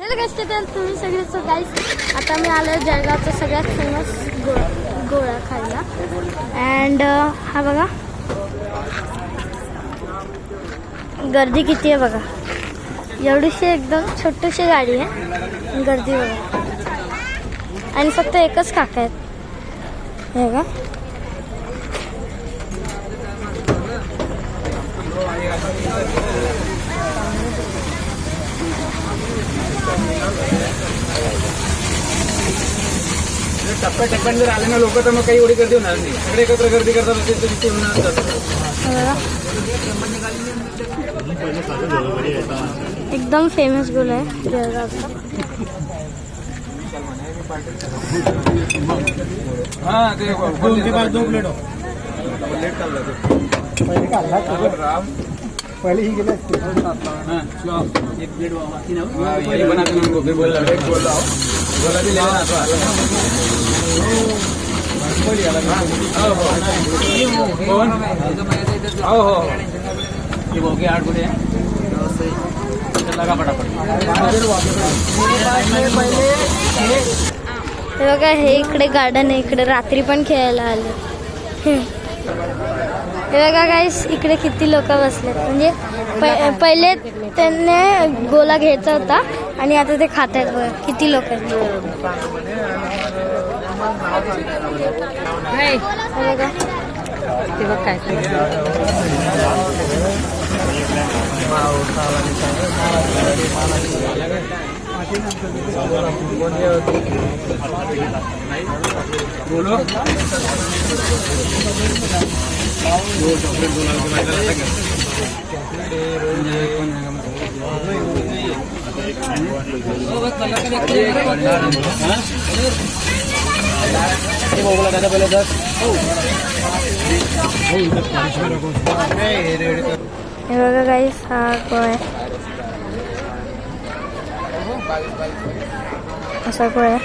तर तुम्ही सगळे सो गाईस, आता मी आलो जळगावचा सगळ्यात फेमस गोळा खायला. अँड हा बघा गर्दी किती आहे बघा. एवढीशी एकदम छोटीशी गाडी आहे, गर्दी बघा. आणि फक्त एकच काका आहेत हे का. टप्प्याटप्प्याने जर आले ना लोक तर मग काही एवढी गर्दी होणार नाही. सगळे एकत्र गर्दी करतात एकदम फेमस गोल आहे जळगावचा. हा ते 2 प्लेट पहले ही गेले एक प्लेट बोला भी लेना हो ये हो गया 8 गुड़े लगा फटाफट. हे बघा हे इकडे गार्डन आहे, इकडे रात्री पण खेळायला आले. हे बघा गाईस इकडे किती लोक बसलेत. म्हणजे पहिले त्यांनी गोला घ्यायचा होता आणि आता ते खात आहेत बघा किती लोक आहेत. हे बघा ते बघ काय बोलो हे बघा गाईस हा गोळा आहे, असा गोळा आहे.